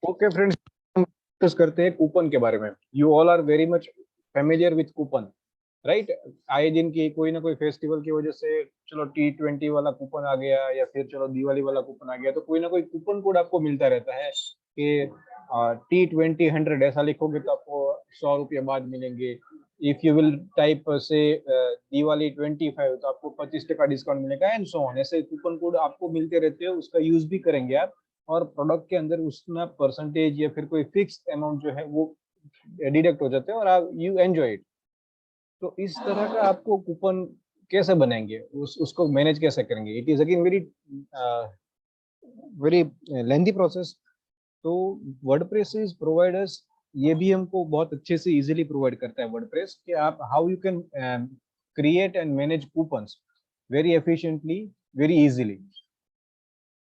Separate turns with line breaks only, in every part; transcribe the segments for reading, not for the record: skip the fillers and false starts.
Okay friends, हम discuss करते हैं कूपन के बारे में। You all are very much familiar with coupon, right? आए दिन की कोई ना कोई फेस्टिवल की वजह से चलो T20 वाला कूपन आ गया, या फिर चलो दिवाली वाला कूपन आ गया, तो कोई ना कोई कूपन कोड आपको मिलता रहता है कि T20 100 ऐसा लिखोगे तो आपको 100 रुपये बाद मिलेंगे। इफ यू विल टाइप से दिवाली 25 तो आपको 25% डिस्काउंट मिलेगा, एंड सो ऑन। ऐसे कूपन कोड आपको मिलते रहते हैं, उसका यूज भी करेंगे आप, और प्रोडक्ट के अंदर उसमें परसेंटेज या फिर कोई फिक्स अमाउंट जो है वो डिडक्ट हो जाते हैं, और आप यू एंजॉय इट। तो इस तरह का आपको कूपन कैसे बनाएंगे, उसको मैनेज कैसे करेंगे? It is again very very lengthy process. तो वर्डप्रेस इज प्रोवाइडर्स, ये भी हमको बहुत अच्छे से इजीली प्रोवाइड करता है वर्डप्रेस, कि आप how you can create and manage coupons very efficiently, very easily.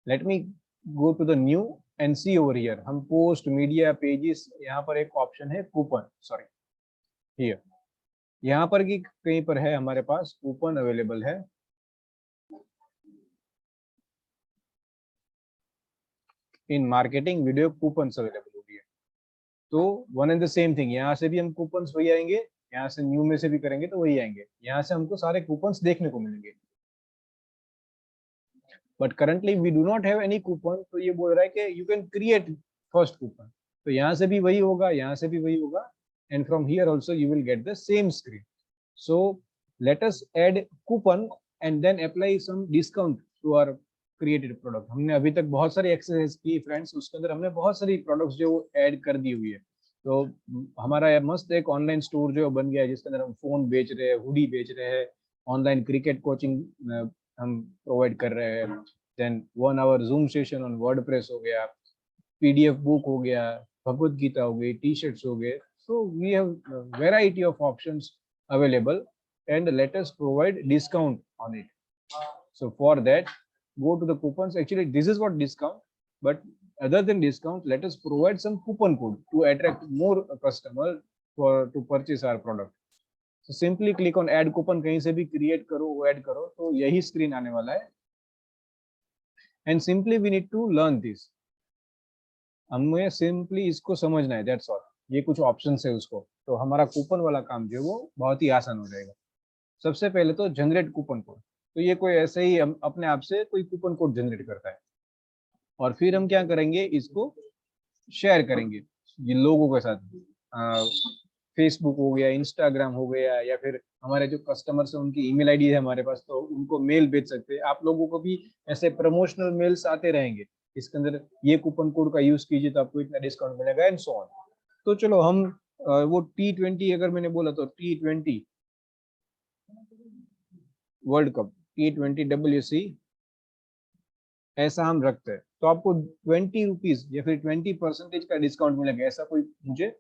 Let me go to the new and see over here. हम पोस्ट मीडिया पेजेस, यहाँ पर एक ऑप्शन है कूपन, सॉरी हियर, यहाँ पर की कहीं पर है हमारे पास कूपन अवेलेबल है। In marketing video coupon available होगी है। तो one and the same thing, यहाँ से भी हम कूपन वही आएंगे, यहाँ से न्यू में से भी करेंगे तो वही आएंगे, यहाँ से हमको सारे कूपन देखने को मिलेंगे। But currently we do not have any coupon, तो ये बोल रहा है कि you can create first coupon. तो यहाँ से भी वही होगा, यहाँ से भी वही होगा, and from here also you will get the same screen. So let us add coupon and then apply some discount to our created product. हमने अभी तक बहुत सारी एक्सरसाइज की फ्रेंड्स, उसके अंदर हमने बहुत सारी प्रोडक्ट्स जो ऐड कर दी हुई है। तो हमारा मस्त एक ऑनलाइन स्टोर जो बन गया है, जिसके अंदर हम फोन बेच रहे हैं, हुडी बेच रहे हैं, ऑनलाइन क्रिकेट कोचिंग हम प्रोवाइड कर रहे हैं, then 1 hour zoom session on WordPress हो गया, पीडीएफ बुक हो गया, भगवत गीता हो गई, टी शर्ट्स हो गए। So we have variety of options available, and let us provide discount on it. So for that, go to the coupons. Actually this is what discount, but other than discount, let us provide some coupon code to attract more customer for to purchase our product. So simply click on add coupon, कहीं से भी create करो, वो add करो, तो यही screen आने वाला है। and simply we need to learn this, हमें सिंपली इसको समझना है, दैट्स ऑल। ये कुछ ऑप्शन है उसको, तो हमारा कूपन वाला काम जो है वो बहुत ही आसान हो जाएगा। सबसे पहले तो जनरेट कूपन कोड। तो ये कोई ऐसे ही अपने आप से कोई कूपन कोड जनरेट करता है, और फिर हम क्या करेंगे, इसको शेयर करेंगे ये लोगों के साथ। फेसबुक हो गया, इंस्टाग्राम हो गया, या फिर हमारे जो कस्टमर्स हैं उनकी ईमेल आईडी है हमारे पास, तो उनको मेल भेज सकते हैं। आप लोगों को भी ऐसे प्रमोशनल मेल्स आते रहेंगे, इसके अंदर ये कूपन कोड का यूज कीजिए तो आपको इतना डिस्काउंट मिलेगा, एंड सो ऑन। तो चलो हम वो T20, अगर मैंने बोला तो T20 world cup, T20 WC, ऐसा हम रखते हैं, तो आपको 20 रुपीज या फिर 20% का डिस्काउंट मिलेगा। ऐसा कोई मुझे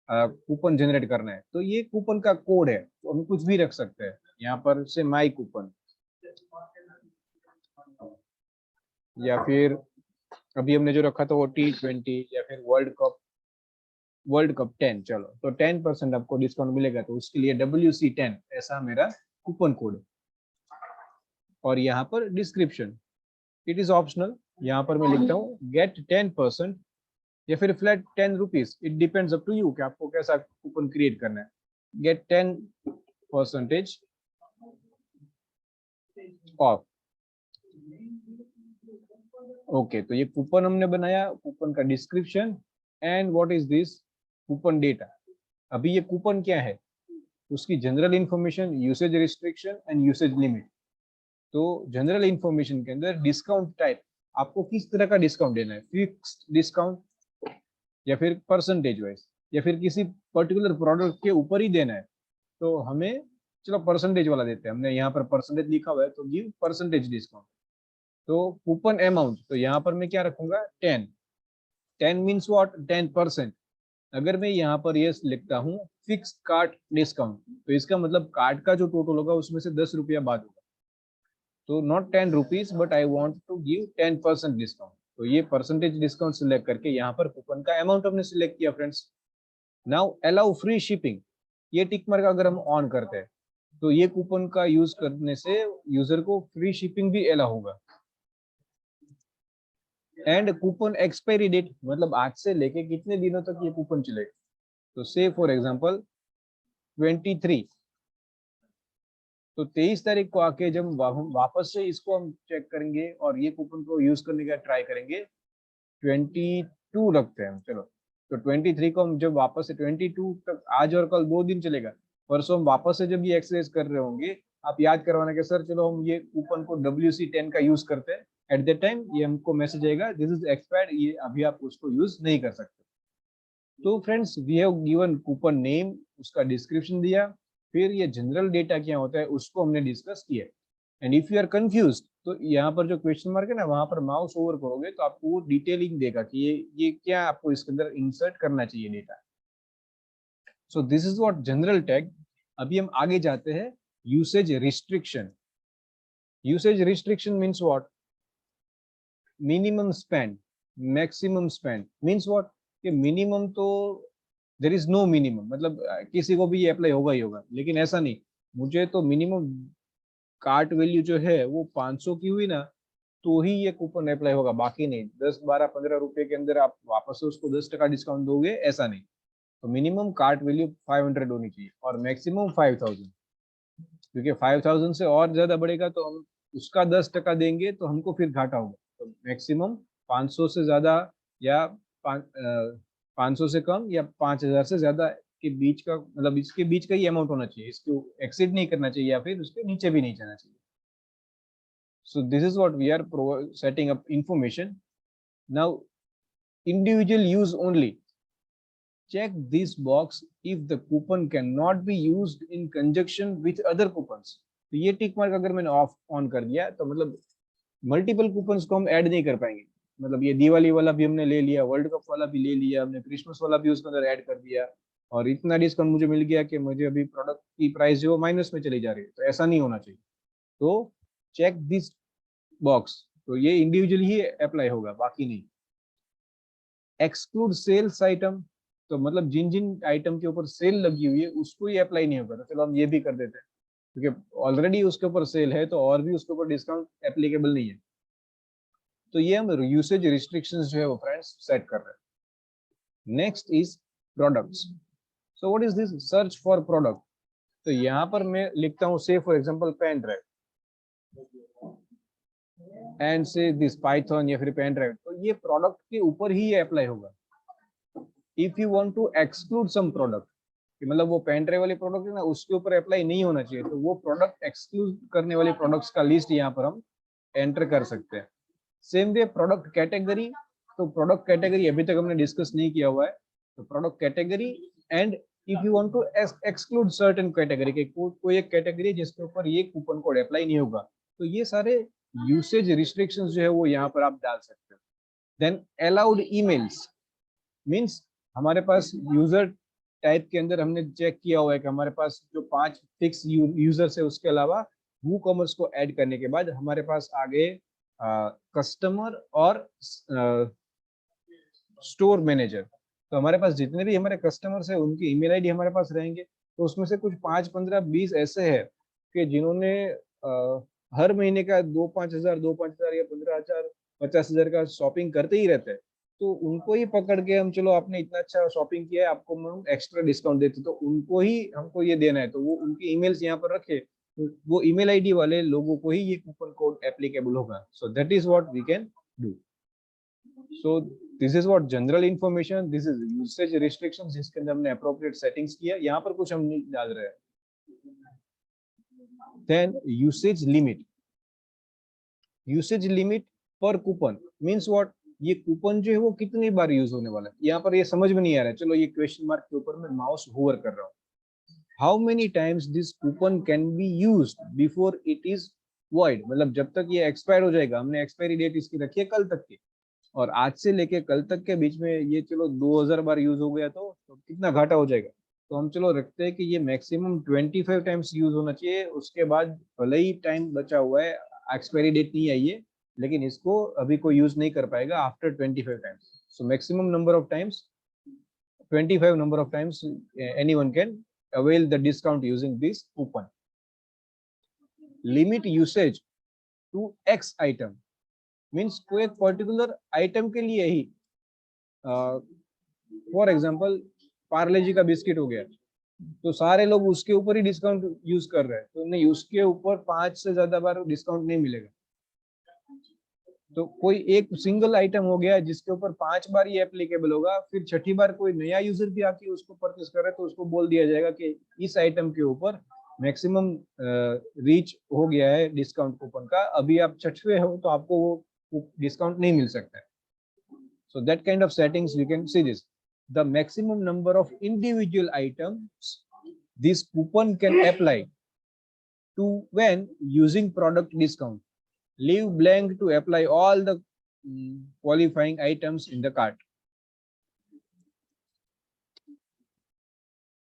कूपन जनरेट करना है, तो ये कूपन का कोड है, तो हम कुछ भी रख सकते हैं यहाँ पर से, माई कूपन, या फिर अभी हमने जो रखा था वो T20, या फिर वर्ल्ड कप 10। चलो, तो 10% आपको डिस्काउंट मिलेगा, तो उसके लिए WC10 ऐसा मेरा कूपन कोड है। और यहाँ पर डिस्क्रिप्शन, इट इज ऑप्शनल, यहाँ पर मैं लिखता हूँ गेट 10% या फिर flat 10 rupees, it depends up to you कि आपको कैसा कूपन क्रिएट करना है। Gate 10% of. ओके, तो ये कूपन हमने बनाया, कूपन का description, and what is this coupon data. अभी ये कूपन क्या है, उसकी general information, usage restriction and usage limit. तो जनरल इंफॉर्मेशन के अंदर डिस्काउंट टाइप, आपको किस तरह का डिस्काउंट देना है, फिक्स्ड डिस्काउंट या फिर परसेंटेज वाइज, या फिर किसी पर्टिकुलर प्रोडक्ट के ऊपर ही देना है। तो हमें चलो परसेंटेज वाला देते हैं, हमने यहाँ पर परसेंटेज लिखा हुआ है, तो गिव परसेंटेज डिस्काउंट। तो कूपन अमाउंट, तो यहाँ पर मैं क्या रखूंगा, 10 मीन्स व्हाट, 10%। अगर मैं यहाँ पर ये लिखता हूँ फिक्स कार्ट डिस्काउंट, तो इसका मतलब कार्ट का जो टोटल होगा उसमें से 10 रुपया बाद होगा। तो not 10 rupees, but I want to give 10% discount. तो ये परसेंटेज डिस्काउंट सिलेक्ट करके यहाँ पर कूपन का अमाउंट हमने सिलेक्ट किया friends. Now allow free shipping, ये टिक मार्क अगर हम ऑन करते हैं, तो ये कूपन का यूज करने से यूजर को फ्री शिपिंग भी अलाउ होगा। एंड कूपन एक्सपायरी डेट, मतलब आज से लेके कितने दिनों तक ये कूपन चलेगा। तो से फॉर एग्जांपल 23, तो 23 तारीख को आके जब हम वापस से इसको हम चेक करेंगे और ये कूपन को यूज करने का ट्राई करेंगे, 22 रखते हैं हम, चलो। तो 23 को हम जब वापस से 22 तक, आज और कल 2 दिन चलेगा, परसों हम वापस से जब ये एक्सरसाइज कर रहे होंगे, आप याद करवाना कि सर चलो हम ये कूपन को WC10 का यूज करते हैं, एट दैट टाइम ये हमको मैसेज आएगा दिस इज एक्सपायर्ड, ये अभी आप उसको यूज नहीं कर सकते। तो friends we have given coupon name, उसका डिस्क्रिप्शन दिया, फिर ये जनरल डेटा क्या होता है उसको हमने डिस्कस किया। And if you are confuse, तो यहाँ पर जो क्वेश्चन मार्क है ना, वहां पर माउस ओवर करोगे तो आपको वो डिटेलिंग देगा कि ये क्या आपको इसके अंदर इंसर्ट करना चाहिए data. So this is what general tag. अभी हम आगे जाते हैं, usage restriction. Usage restriction means what, minimum spend, maximum spend means what, कि मिनिमम तो देर इज नो मिनिमम, मतलब किसी को भी ये अप्लाई होगा ही होगा, लेकिन ऐसा नहीं, मुझे तो मिनिमम कार्ट वैल्यू जो है वो 500 की हुई ना, तो ही ये कूपन अप्लाई होगा, बाकी नहीं। 10 12 15 रुपए के अंदर आप वापस से उसको 10% डिस्काउंट दोगे, ऐसा नहीं। तो मिनिमम कार्ट वैल्यू 500 होनी चाहिए और मैक्सिमम 5000, क्योंकि 5000 से और ज्यादा बढ़ेगा तो हम उसका 10% देंगे तो हमको फिर घाटा होगा। तो मैक्सिमम 500 से ज्यादा, या 500 से कम, या 5000 से ज्यादा के बीच का, मतलब इसके बीच का ही अमाउंट होना चाहिए, इसको एक्सीड नहीं करना चाहिए या फिर उसके नीचे भी नहीं जाना चाहिए। So this is what we are setting up information. Now, individual use only. Check this box if the coupon cannot be used in conjunction with other coupons. तो ये टिक मार्क अगर मैंने ऑफ ऑन कर दिया तो मतलब multiple coupons को हम ऐड नहीं कर पाएंगे। मतलब ये दिवाली वाला भी हमने ले लिया, वर्ल्ड कप वाला भी ले लिया, हमने क्रिसमस वाला भी उसके अंदर ऐड कर दिया, और इतना डिस्काउंट मुझे मिल गया कि मुझे अभी प्रोडक्ट की प्राइस जो माइनस में चली जा रही है, तो ऐसा नहीं होना चाहिए। तो चेक दिस बॉक्स, तो ये इंडिविजुअली ही अप्लाई होगा, बाकी नहीं। एक्सक्लूड सेल्स आइटम, तो मतलब जिन जिन आइटम के ऊपर सेल लगी हुई है उसको ही अप्लाई नहीं होगा। तो चलो हम ये भी कर देते हैं, क्योंकि ऑलरेडी उसके ऊपर सेल है तो और भी उसके ऊपर डिस्काउंट एप्लीकेबल नहीं है। तो ये हम यूसेज रिस्ट्रिक्शंस जो है वो फ्रेंड्स सेट कर रहे हैं। Next is products. So what is this search for product. तो यहाँ पर मैं लिखता हूँ say for example pen drive, and say this Python या फिर पेन ड्राइव, तो ये प्रोडक्ट के ऊपर ही ये अप्लाई होगा। If you want to exclude some product, मतलब वो पेन ड्राइव वाले प्रोडक्ट है ना, उसके ऊपर अप्लाई नहीं होना चाहिए, तो वो प्रोडक्ट एक्सक्लूड करने वाले प्रोडक्ट्स का लिस्ट यहाँ पर हम एंटर कर सकते हैं। सेम वे प्रोडक्ट कैटेगरी, तो प्रोडक्ट कैटेगरी अभी तक हमने डिस्कस नहीं किया हुआ है, तो product category, and if you want to exclude certain category, के कोई एक कैटेगरी जिसके ऊपर ये कूपन कोड अप्लाई नहीं होगा, तो ये सारे यूसेज रिस्ट्रिक्शंस जो है वो यहाँ पर आप डाल सकते हो। देन अलाउड ईमेल्स मींस हमारे पास यूजर टाइप के अंदर हमने चेक किया हुआ है कि हमारे पास जो 5 फिक्स यूजर्स है, उसके अलावा वू कॉमर्स को ऐड करने के बाद हमारे पास आगे कस्टमर और स्टोर मैनेजर, तो हमारे पास जितने भी हमारे कस्टमर्स है उनकी ईमेल आईडी हमारे पास रहेंगे। तो उसमें से कुछ 5 15 20 ऐसे हैं कि जिन्होंने हर महीने का 2 5 हजार या 15 हजार 50 हजार का शॉपिंग करते ही रहते हैं, तो उनको ही पकड़ के हम, चलो आपने इतना अच्छा शॉपिंग किया है, आपको हम एक्स्ट्रा डिस्काउंट देते, तो उनको ही हमको ये देना है, तो वो उनकी ईमेल्स यहाँ पर रखे, तो वो ईमेल आईडी वाले लोगों को ही ये कूपन कोड एप्लीकेबल होगा। So that is what we can do. So this is what general information, this is usage restrictions, जिसके अंदर हमने अप्रोप्रिएट सेटिंग्स किया, यहाँ पर कुछ हम नहीं डाल रहे हैं। Then usage limit, usage limit पर कूपन मींस व्हाट, ये कूपन जो है वो कितनी बार यूज होने वाला है, यहाँ पर ये समझ में नहीं आ रहा है। चलो ये क्वेश्चन मार्क के ऊपर मैं माउस होवर कर रहा हूँ। How many times this coupon can be used before it is void, मतलब जब तक ये एक्सपायर हो जाएगा, हमने एक्सपायरी डेट इसकी रखी है कल तक की, और आज से लेके कल तक के बीच में ये चलो 2000 बार यूज हो गया, तो कितना घाटा हो जाएगा। तो हम चलो रखते हैं कि ये मैक्सिमम 25 टाइम्स यूज होना चाहिए, उसके बाद भले ही टाइम बचा हुआ है, एक्सपायरी डेट नहीं आई है, लेकिन इसको अभी कोई यूज नहीं कर पाएगा after 25 times. So maximum number of times 25 number of times anyone can avail the discount using this coupon. Limit usage to X item. Means कोई एक पर्टिकुलर आइटम के लिए ही, फॉर एग्जाम्पल पार्ले जी का बिस्किट हो गया, तो सारे लोग उसके ऊपर ही डिस्काउंट यूज कर रहे हैं, तो नहीं, उसके ऊपर 5 से ज्यादा बार डिस्काउंट नहीं मिलेगा। तो कोई एक सिंगल आइटम हो गया जिसके ऊपर 5 बार ये एप्लीकेबल होगा, फिर छठी बार कोई नया यूजर भी आके उसको परचेस कर रहा है तो उसको बोल दिया जाएगा कि इस आइटम के ऊपर मैक्सिमम रीच हो गया है डिस्काउंट कूपन का, अभी आप छठवे हो तो आपको वो डिस्काउंट नहीं मिल सकता है। So that kind of settings you can see this. The maximum number of individual items this coupon can apply to when using product discount. Leave blank to apply all the qualifying items in the cart.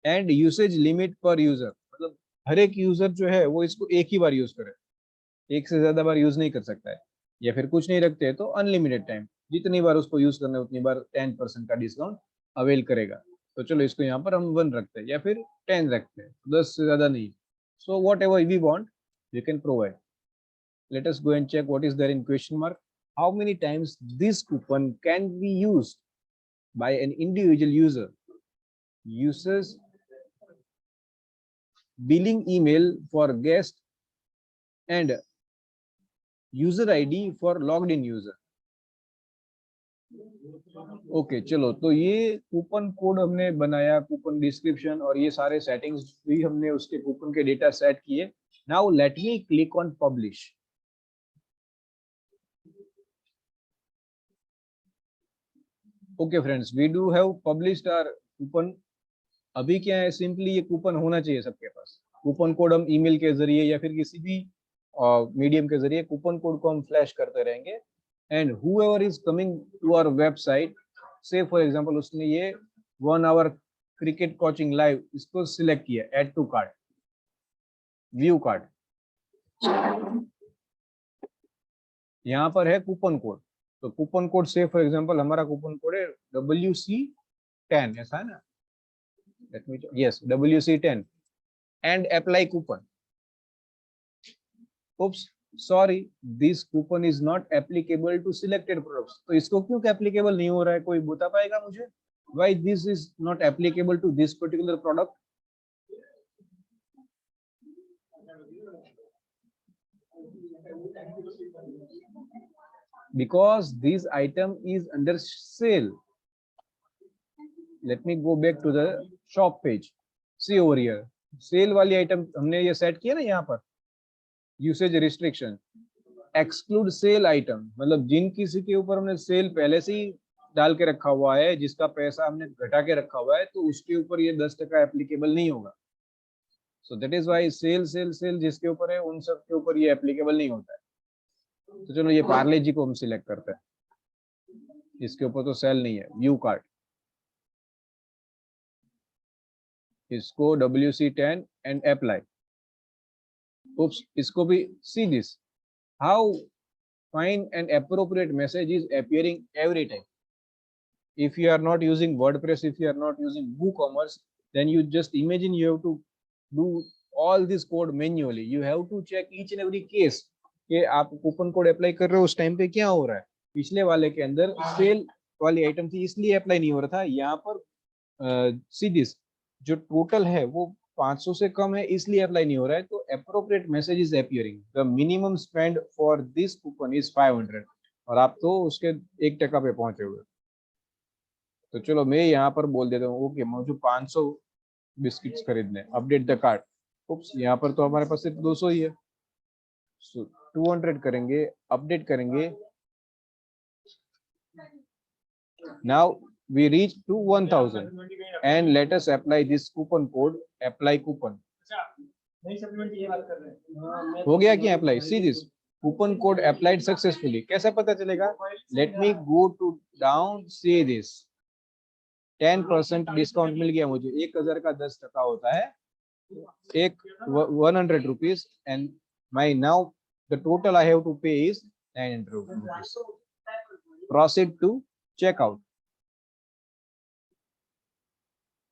And usage limit per user. मतलब हर एक user जो है वो इसको एक ही बार use करे, एक से ज्यादा बार यूज नहीं कर सकता है, या फिर कुछ नहीं रखते हैं तो अनलिमिटेड टाइम, जितनी बार उसको यूज करना है उतनी बार 10% का डिस्काउंट अवेल करेगा। तो चलो इसको यहाँ पर हम 1 रखते हैं या फिर 10 रखते हैं, 10 से ज्यादा नहीं। So whatever we want we can provide. Let us go and check what is there in question mark. How many times this coupon can be used by an individual user? Uses billing email for guest and user ID for logged in user. Okay चलो, तो ये coupon code हमने बनाया, coupon description और ये सारे settings भी हमने उसके कूपन के डेटा सेट किए। Now let me click on publish. Okay friends, we do have published our coupon. अभी क्या है, सिंपली ये कूपन होना चाहिए सबके पास। कूपन कोड हम ईमेल के जरिए या फिर किसी भी मीडियम के जरिए कूपन कोड को हम फ्लैश करते रहेंगे। And whoever is coming to our website, say for example उसने ये 1 hour क्रिकेट कोचिंग लाइव इसको सिलेक्ट किया, add to cart, view cart, यहाँ पर है कूपन कोड। तो कूपन कोड से फॉर एग्जांपल हमारा कूपन कोड है WC10, ऐसा है ना, let me yes WC10 and apply coupon. Oops, sorry, this coupon is not applicable to selected products. तो इसको क्यों applicable नहीं हो रहा है, कोई बता पाएगा मुझे? Why this is not applicable to this particular product? Because this item is under sale. Let me go back to the shop page. See over here, sale वाली आइटम हमने ये सेट किया ना यहाँ पर, usage restriction, exclude sale item, मतलब जिन किसी के ऊपर हमने सेल पहले से ही डाल के रखा हुआ है, जिसका पैसा हमने घटा के रखा हुआ है, तो उसके ऊपर ये 10% एप्लीकेबल नहीं होगा। So that is why sale sale sale जिसके ऊपर है उन सब के ऊपर ये एप्लीकेबल नहीं होता है। तो चलो ये पार्ले जी को हम सिलेक्ट करते हैं, इसके ऊपर तो सेल नहीं है, व्यू कार्ट, इसको WC10 एंड अप्लाई। Oops, इसको भी see this, how fine and appropriate message is appearing every time. If you are not using WordPress, if you are not using WooCommerce, then you just imagine you have to do all this code manually. You have to check each and every case कि आप coupon code apply कर रहे हो उस time पे क्या हो रहा है। पिछले वाले के अंदर सेल वाली आइटम थी इसलिए अप्लाई नहीं हो रहा था, यहाँ पर सी दिस जो टोटल है वो 500 से कम है इसलिए अप्लाई नहीं हो रहा है। तो appropriate message is appearing, the minimum spend for this coupon is 500 और आप तो उसके 1% पे पहुंचे हुए। तो चलो मैं यहाँ पर बोल देता हूँ ओके मुझे 500 बिस्किट्स खरीदने, अपडेट द कार्ट। उप्स, यहाँ पर तो हमारे पास सिर्फ 200 ही है, सो 200 करेंगे, अपडेट करेंगे। Now we reach to 1000 and let us apply this coupon code, apply coupon। हो गया क्या apply? See this coupon code applied successfully. कैसे पता चलेगा? Let me go to down, see this 10% discount मिल गया मुझे। 1000 का 10% होता है एक 100 rupees and my now the total I have to pay is 900 rupees. Proceed to checkout.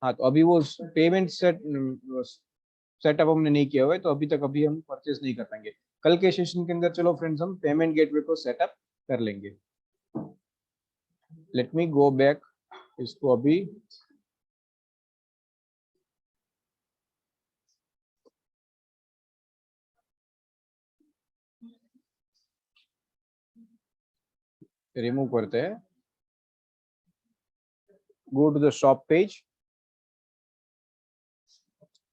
हाँ, तो अभी वो पेमेंट सेटअप हमने नहीं किया हुआ है, तो अभी तक अभी हम परचेस नहीं कर पाएंगे। कल के सेशन के अंदर चलो फ्रेंड्स हम पेमेंट गेटवे को सेटअप कर लेंगे. Late me go back. इसको अभी रिमूव करते हैं. Go to the shop page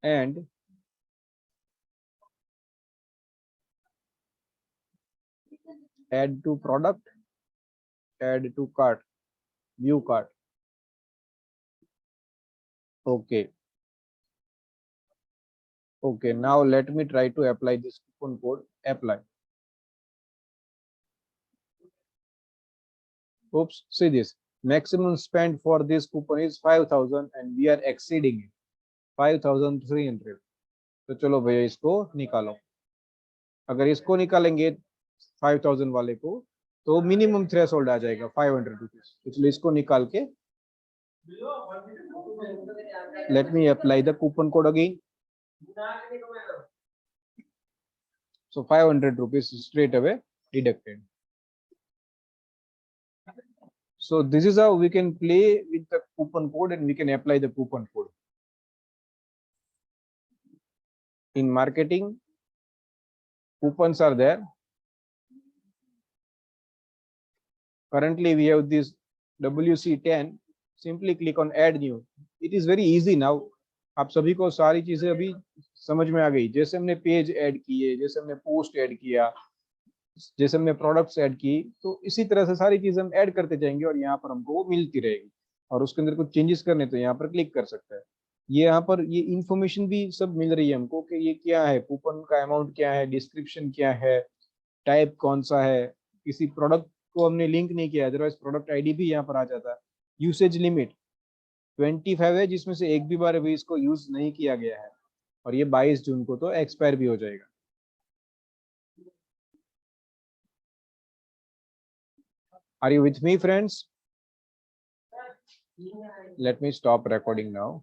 and add to product, add to cart, view cart. Okay. Okay, now let me try to apply this coupon code. Apply. Oops, see this. Maximum spend for this coupon is 5,000 and we are exceeding it. 5,300. तो चलो भैया इसको निकालो. अगर इसको निकालेंगे 5,000 वाले को तो मिनिमम थ्रेशोल्ड आ जाएगा 500 रुपीज. तो चलो इसको निकाल के let me apply the coupon code again. So 500 rupees straight away deducted. So this is how we can play with the coupon code and we can apply the coupon code. In marketing, coupons are there. Currently we have this WC10. Simply click on add new. It is very easy now. आप सभी को सारी चीजें अभी समझ में आ गई. जैसे हमने पेज ऐड किए, जैसे हमने पोस्ट ऐड किया, जैसे हमने प्रोडक्ट्स ऐड की, तो इसी तरह से सारी चीजें हम ऐड करते जाएंगे और यहाँ पर हमको वो मिलती रहेगी. और उसके अंदर कुछ चेंजेस करने तो यहाँ पर क्लिक कर सकते हैं. ये यहाँ पर ये इंफॉर्मेशन भी सब मिल रही है हमको कि ये क्या है, कूपन का अमाउंट क्या है, डिस्क्रिप्शन क्या है, टाइप कौन सा है. किसी प्रोडक्ट को हमने लिंक नहीं किया, अदरवाइज प्रोडक्ट आईडी भी यहाँ पर आ जाता है. यूसेज लिमिट 25 है, जिसमें से एक भी बार अभी इसको यूज नहीं किया गया है और ये 22 जून को तो एक्सपायर भी हो जाएगा. Are you with me, friends? Let me stop recording now.